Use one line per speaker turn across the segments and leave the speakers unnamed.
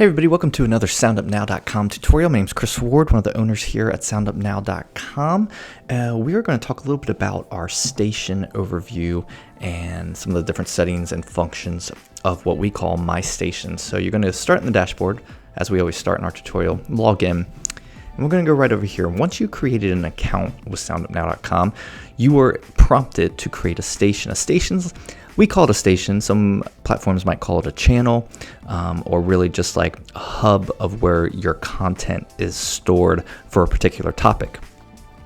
Hey everybody, welcome to another SoundupNow.com tutorial. My name is Chris Ward, one of the owners here at SoundupNow.com. We are going to talk a little bit about our station overview and some of the different settings and functions of what we call My Station. So you're going to start in the dashboard, as we always start in our tutorial, log in, and we're going to go right over here. Once you created an account with SoundupNow.com, you were prompted to create a station. We call it a station. Some platforms might call it a channel, or really just like a hub of where your content is stored for a particular topic.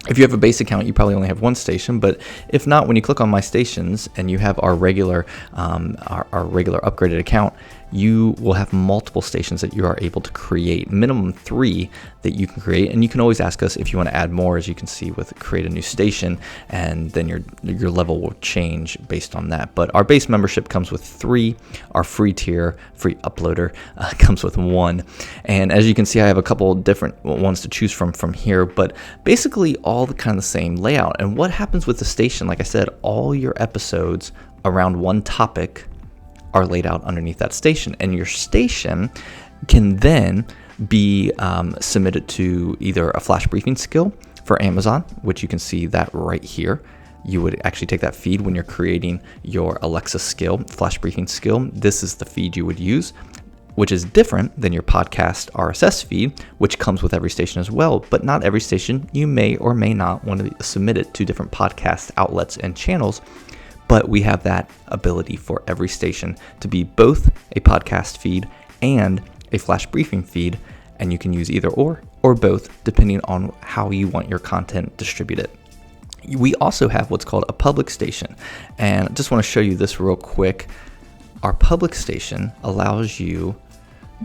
If you have a base account, you probably only have one station, but if not, when you click on My Stations and you have our regular upgraded account, you will have multiple stations that you are able to create, minimum 3 that you can create, and you can always ask us if you want to add more, as you can see with create a new station, and then your level will change based on that. But our base membership comes with 3, our free tier, free uploader, comes with 1, and as you can see, I have a couple different ones to choose from here, but basically all the kind of the same layout. And what happens with the station, like I said, all your episodes around one topic are laid out underneath that station, and your station can then be submitted to either a flash briefing skill for Amazon, which you can see that right here. You would actually take that feed when you're creating your Alexa skill, flash briefing skill. This is the feed you would use, which is different than your podcast RSS feed, which comes with every station as well. But not every station, you may or may not want to submit it to different podcast outlets and channels. But we have that ability for every station to be both a podcast feed and a flash briefing feed, and you can use either or both depending on how you want your content distributed. We also have what's called a public station, and I just want to show you this real quick. Our public station allows you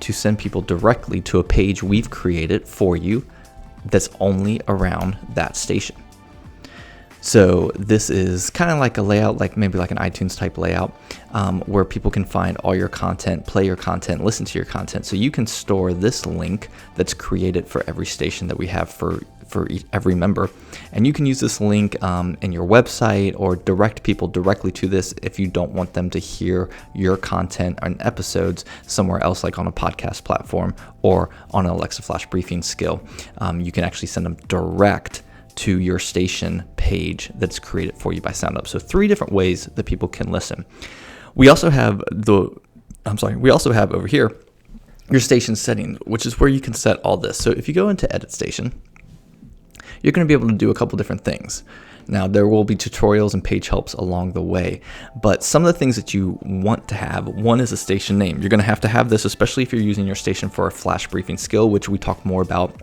to send people directly to a page we've created for you that's only around that station. So this is kind of like a layout, like maybe like an iTunes type layout, where people can find all your content, play your content, listen to your content. So you can store this link that's created for every station that we have for every member. And you can use this link in your website or direct people directly to this if you don't want them to hear your content and episodes somewhere else, like on a podcast platform or on an Alexa Flash Briefing skill. You can actually send them direct to your station page that's created for you by Soundup. So 3 different ways that people can listen. We also have over here your station settings, which is where you can set all this. So if you go into Edit Station, you're going to be able to do a couple different things. Now, there will be tutorials and page helps along the way, but some of the things that you want to have, one is a station name. You're going to have this, especially if you're using your station for a flash briefing skill, which we talk more about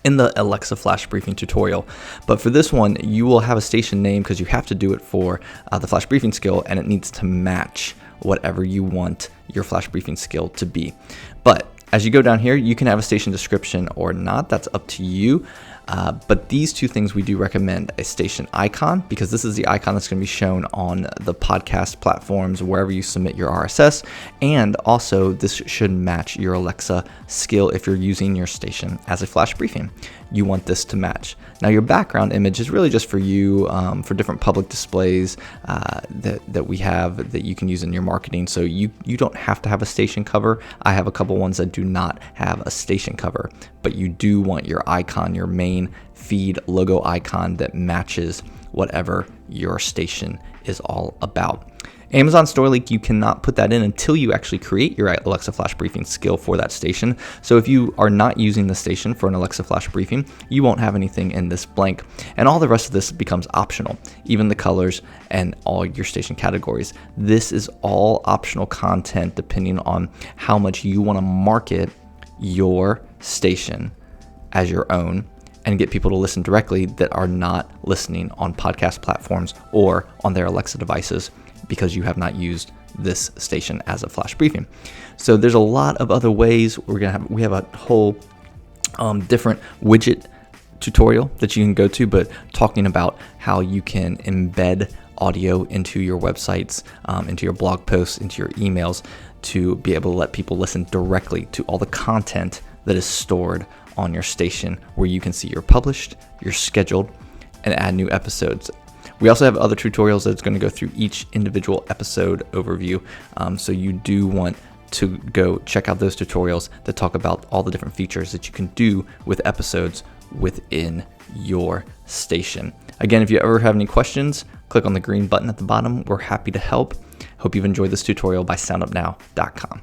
in the Alexa Flash Briefing tutorial. But for this one, you will have a station name because you have to do it for the Flash Briefing skill, and it needs to match whatever you want your Flash Briefing skill to be. But as you go down here, you can have a station description or not. That's up to you. But these 2 things we do recommend: a station icon, because this is the icon that's going to be shown on the podcast platforms wherever you submit your RSS, and also this should match your Alexa skill if you're using your station as a flash briefing. You want this to match. Now, your background image is really just for you, for different public displays that we have that you can use in your marketing. So you don't have to have a station cover. I have a couple ones that do not have a station cover, but you do want your icon, your main feed logo icon that matches whatever your station is all about. Amazon Store Link, you cannot put that in until you actually create your Alexa Flash Briefing skill for that station. So if you are not using the station for an Alexa Flash Briefing, you won't have anything in this blank. And all the rest of this becomes optional, even the colors and all your station categories. This is all optional content depending on how much you want to market your station as your own and get people to listen directly that are not listening on podcast platforms or on their Alexa devices, because you have not used this station as a flash briefing. So there's a lot of other ways. We have a whole different widget tutorial that you can go to, but talking about how you can embed audio into your websites, into your blog posts, into your emails, to be able to let people listen directly to all the content that is stored on your station, where you can see your published, your scheduled, and add new episodes. We also have other tutorials that's going to go through each individual episode overview. So you do want to go check out those tutorials that talk about all the different features that you can do with episodes within your station. Again, if you ever have any questions, click on the green button at the bottom. We're happy to help. Hope you've enjoyed this tutorial by soundupnow.com.